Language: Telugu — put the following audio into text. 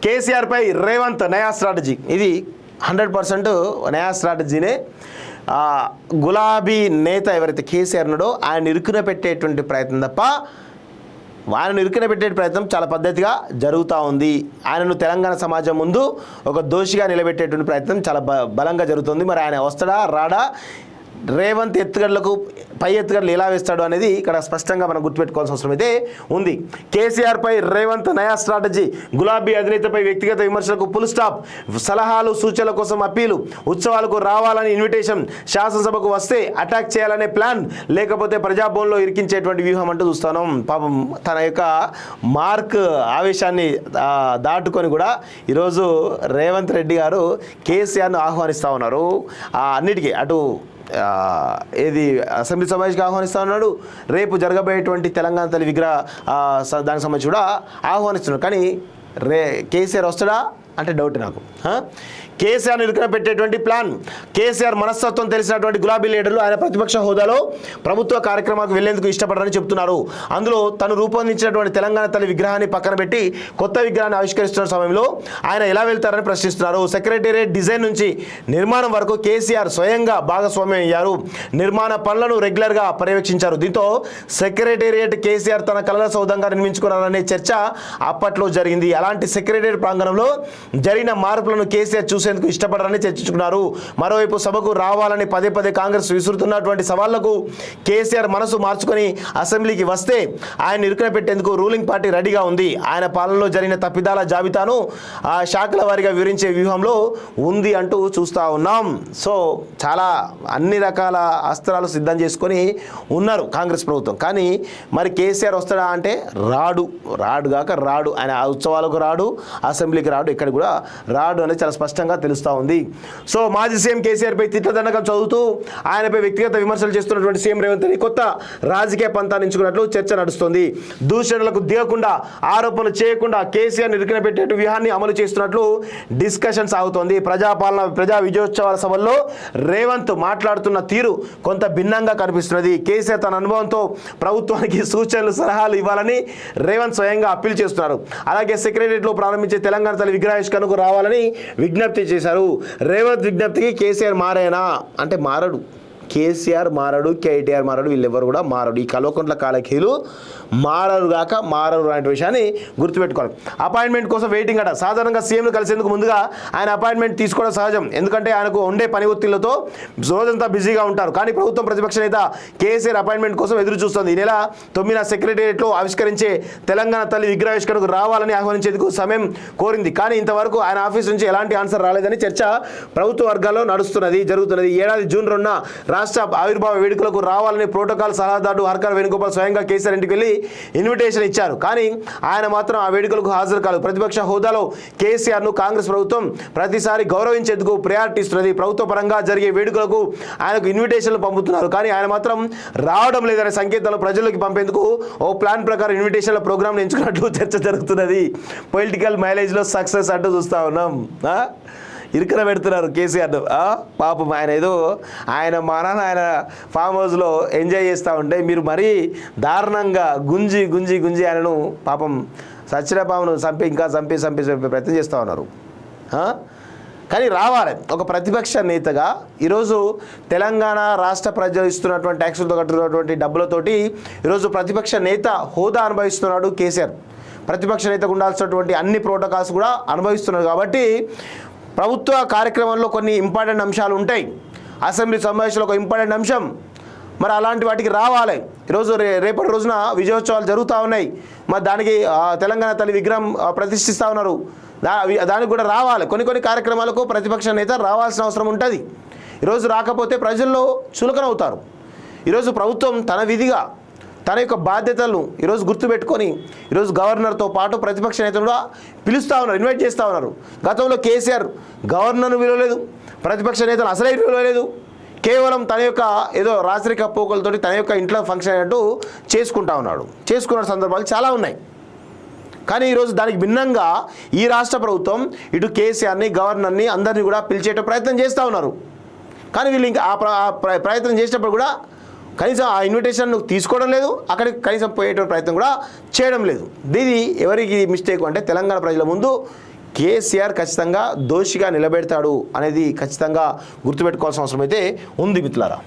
కేసీఆర్పై రేవంత్ నయా స్ట్రాటజీ. ఇది 100% నయా స్ట్రాటజీనే. గులాబీ నేత ఎవరైతే కేసీఆర్ ఉన్నాడో ఆయన ఇరుకున పెట్టేటువంటి ప్రయత్నం తప్ప ఆయనను ఇరుకున పెట్టే ప్రయత్నం చాలా పద్ధతిగా జరుగుతూ ఉంది. ఆయనను తెలంగాణ సమాజం ముందు ఒక దోషిగా నిలబెట్టేటువంటి ప్రయత్నం చాలా బలంగా జరుగుతుంది. మరి ఆయన వస్తాడా రాడా, రేవంత్ ఎత్తుగడలకు పై ఎత్తుగడలు ఎలా వేస్తాడు అనేది ఇక్కడ స్పష్టంగా మనం గుర్తుపెట్టుకోవాల్సిన అవసరం అయితే ఉంది. కేసీఆర్పై రేవంత్ నయా స్ట్రాటజీ. గులాబీ అధినేతపై వ్యక్తిగత విమర్శలకు ఫుల్ స్టాప్. సలహాలు సూచనల కోసం అప్పీలు. ఉత్సవాలకు రావాలని ఇన్విటేషన్. శాసనసభకు వస్తే అటాక్ చేయాలనే ప్లాన్, లేకపోతే ప్రజాభవన్లో ఇరికించేటువంటి వ్యూహం అంటూ చూస్తాను. పాపం తన యొక్క మార్క్ ఆవేశాన్ని దాటుకొని కూడా ఈరోజు రేవంత్ రెడ్డి గారు కేసీఆర్ను ఆహ్వానిస్తూ ఉన్నారు. అన్నిటికీ అటు ఏది అసెంబ్లీ సమావేశానికి ఆహ్వానిస్తూ ఉన్నాడు, రేపు జరగబోయేటువంటి తెలంగాణ తల్లి విగ్రహ దానికి సంబంధించి కూడా ఆహ్వానిస్తున్నాడు. కానీ కేసీఆర్ వస్తాడా అంటే డౌట్ నాకు. కేసీఆర్ను ఇరుకున పెట్టేటువంటి ప్లాన్. కేసీఆర్ మనస్తత్వం తెలిసినటువంటి గులాబీ లీడర్లు ఆయన ప్రతిపక్ష హోదాలో ప్రభుత్వ కార్యక్రమాలకు వెళ్లేందుకు ఇష్టపడరని చెప్తున్నారు. అందులో తను రూపొందించినటువంటి తెలంగాణ తల్లి విగ్రహాన్ని పక్కన పెట్టి కొత్త విగ్రహాన్ని ఆవిష్కరిస్తున్న సమయంలో ఆయన ఎలా వెళ్తారని ప్రశ్నిస్తున్నారు. సెక్రటేరియట్ డిజైన్ నుంచి నిర్మాణం వరకు కేసీఆర్ స్వయంగా భాగస్వామ్యం అయ్యారు. నిర్మాణ పనులను రెగ్యులర్గా పర్యవేక్షించారు. దీంతో సెక్రటేరియట్ కేసీఆర్ తన కలల సౌధంగా నిర్మించుకున్నారనే చర్చ అప్పట్లో జరిగింది. అలాంటి సెక్రటేరియట్ ప్రాంగణంలో జరిగిన మార్పులను కేసీఆర్ చూసేందుకు ఇష్టపడరని చర్చించుకున్నారు. మరోవైపు సభకు రావాలని పదే పదే కాంగ్రెస్ విసురుతున్నటువంటి సవాళ్లకు కేసీఆర్ మనసు మార్చుకొని అసెంబ్లీకి వస్తే ఆయన ఇరుకున పెట్టేందుకు రూలింగ్ పార్టీ రెడీగా ఉంది. ఆయన పాలనలో జరిగిన తప్పిదాల జాబితాను ఆ శాఖల వారీగా వివరించే వ్యూహంలో ఉంది అంటూ చూస్తూ ఉన్నాం. సో చాలా అన్ని రకాల అస్త్రాలు సిద్ధం చేసుకొని ఉన్నారు కాంగ్రెస్ ప్రభుత్వం. కానీ మరి కేసీఆర్ వస్తాడా అంటే రాడు కాక రాడు. ఆయన ఉత్సవాలకు రాడు, అసెంబ్లీకి రాడు, ఇక్కడ కూడా రాడు అనేది చాలా స్పష్టంగా తెలుస్తూ ఉంది. సో మాజీ సీఎం కేసీఆర్పై తిట్లదండకం చదువుతూ ఆయనపై వ్యక్తిగత విమర్శలు చేస్తున్నటువంటి సీఎం రేవంత్ రెడ్డి కొత్త రాజకీయ పంతాన్ని ఎంచుకున్నట్లు చర్చ నడుస్తుంది. దూషణలకు దిగకుండా, ఆరోపణలు చేయకుండా కేసీఆర్ ఇరుకున పెట్టే వ్యూహాన్ని అమలు చేస్తున్నట్లు డిస్కషన్ సాగుతోంది. ప్రజా విజయోత్సవాల సభల్లో రేవంత్ మాట్లాడుతున్న తీరు కొంత భిన్నంగా కనిపిస్తున్నది. కేసీఆర్ తన అనుభవంతో ప్రభుత్వానికి సూచనలు సలహాలు ఇవ్వాలని రేవంత్ స్వయంగా అప్పీల్ చేస్తున్నారు. అలాగే సెక్రటేరియట్లో ప్రారంభించే తెలంగాణ తల్లి విగ్రహావిష్కరణకు రావాలని విజ్ఞప్తి చేశారు. రేవంత్ విజ్ఞప్తికి కేసీఆర్ మారేనా అంటే మారడు. కేసీఆర్ మారడు, కేటీఆర్ మారడు, వీళ్ళెవరు కూడా మారడు. ఈ కల్వకుంట్ల కాలకీలు మారరు కాక మారరు అనే విషయాన్ని గుర్తుపెట్టుకోవాలి. అపాయింట్మెంట్ కోసం వెయిటింగ్ అట. సాధారణంగా సీఎంను కలిసేందుకు ముందుగా ఆయన అపాయింట్మెంట్ తీసుకోవడం సహజం. ఎందుకంటే ఆయనకు ఉండే పని ఒత్తిళ్లతో రోజంతా బిజీగా ఉంటారు. కానీ ప్రభుత్వం ప్రతిపక్ష నేత కేసీఆర్ అపాయింట్మెంట్ కోసం ఎదురు చూస్తోంది. ఈ నెల 9న సెక్రటేరియట్లో ఆవిష్కరించే తెలంగాణ తల్లి విగ్రహావిష్కరణకు రావాలని ఆహ్వానించేందుకు సమయం కోరింది. కానీ ఇంతవరకు ఆయన ఆఫీస్ నుంచి ఎలాంటి ఆన్సర్ రాలేదని చర్చ ప్రభుత్వ వర్గాల్లో జరుగుతున్నది. ఈ ఏడాది జూన్ 2న రాష్ట్ర ఆవిర్భావ వేడుకలకు రావాలని ప్రోటోకాల్ సలహాదారు హర్కర్ వేణుగోపాల్ స్వయంగా కేసీఆర్ ఇంటికి వెళ్ళి ఇన్విటేషన్ ఇచ్చారు. కానీ ఆయన మాత్రం ఆ వేడుకలకు హాజరు కాదు. ప్రతిపక్ష హోదాలో కేసీఆర్ను కాంగ్రెస్ ప్రభుత్వం ప్రతిసారి గౌరవించేందుకు ప్రయారిటీ ఇస్తున్నది. ప్రభుత్వ పరంగా జరిగే వేడుకలకు ఆయనకు ఇన్విటేషన్లు పంపుతున్నారు. కానీ ఆయన మాత్రం రావడం లేదనే సంకేతాలు ప్రజల్లోకి పంపేందుకు ఓ ప్లాన్ ప్రకారం ఇన్విటేషన్ల ప్రోగ్రాంను ఎంచుకున్నట్లు చర్చ జరుగుతున్నది. పొలిటికల్ మైలేజ్లో సక్సెస్ అంటూ చూస్తూ ఉన్నాం. ఇరుకన పెడుతున్నారు కేసీఆర్ను. పాపం ఆయన ఏదో ఆయన ఫామ్ హౌస్లో ఎంజాయ్ చేస్తూ ఉంటే మీరు మరీ దారుణంగా గుంజి ఆయనను పాపం సచ్చిన పామును చంపి ప్రయత్నం చేస్తూ ఉన్నారు. కానీ రావాలి. ఒక ప్రతిపక్ష నేతగా ఈరోజు తెలంగాణ రాష్ట్ర ప్రజలు ఇస్తున్నటువంటి ట్యాక్సులతో కట్టుకున్నటువంటి డబ్బులతోటి ఈరోజు ప్రతిపక్ష నేత హోదా అనుభవిస్తున్నాడు కేసీఆర్. ప్రతిపక్ష నేతకు ఉండాల్సినటువంటి అన్ని ప్రోటోకాల్స్ కూడా అనుభవిస్తున్నారు. కాబట్టి ప్రభుత్వ కార్యక్రమంలో కొన్ని ఇంపార్టెంట్ అంశాలు ఉంటాయి. అసెంబ్లీ సమావేశంలో ఒక ఇంపార్టెంట్ అంశం, మరి అలాంటి వాటికి రావాలి. ఈరోజు రేపటి రోజున విజయోత్సవాలు జరుగుతూ ఉన్నాయి. మరి దానికి తెలంగాణ తల్లి విగ్రహం ప్రతిష్ఠిస్తూ ఉన్నారు. దానికి కూడా రావాలి. కొన్ని కార్యక్రమాలకు ప్రతిపక్ష నేత రావాల్సిన అవసరం ఉంటుంది. ఈరోజు రాకపోతే ప్రజల్లో చులకనవుతారు. ఈరోజు ప్రభుత్వం తన విధిగా తన యొక్క బాధ్యతలను ఈరోజు గుర్తుపెట్టుకొని ఈరోజు గవర్నర్తో పాటు ప్రతిపక్ష నేతలు కూడా పిలుస్తూ ఉన్నారు, ఇన్వైట్ చేస్తూ ఉన్నారు. గతంలో కేసీఆర్ గవర్నర్ను విలువలేదు, ప్రతిపక్ష నేతలు అసలే విలువలేదు. కేవలం తన యొక్క ఏదో రాచరిక పోకలతోటి తన యొక్క ఇంట్లో ఫంక్షన్ అయినట్టు చేసుకున్న సందర్భాలు చాలా ఉన్నాయి. కానీ ఈరోజు దానికి భిన్నంగా ఈ రాష్ట్ర ప్రభుత్వం ఇటు కేసీఆర్ని, గవర్నర్ని అందరినీ కూడా పిలిచేట ప్రయత్నం చేస్తూ ఉన్నారు. కానీ వీళ్ళు ఇంకా ఆ ప్రయత్నం చేసినప్పుడు కూడా కనీసం ఆ ఇన్విటేషన్ తీసుకోవడం లేదు, అక్కడికి కనీసం పోయేటువంటి ప్రయత్నం కూడా చేయడం లేదు. ఇది ఎవరికి మిస్టేక్ అంటే తెలంగాణ ప్రజల ముందు కేసీఆర్ ఖచ్చితంగా దోషిగా నిలబెడతాడు అనేది ఖచ్చితంగా గుర్తుపెట్టుకోవాల్సిన అవసరం అయితే ఉంది మిత్రులారా.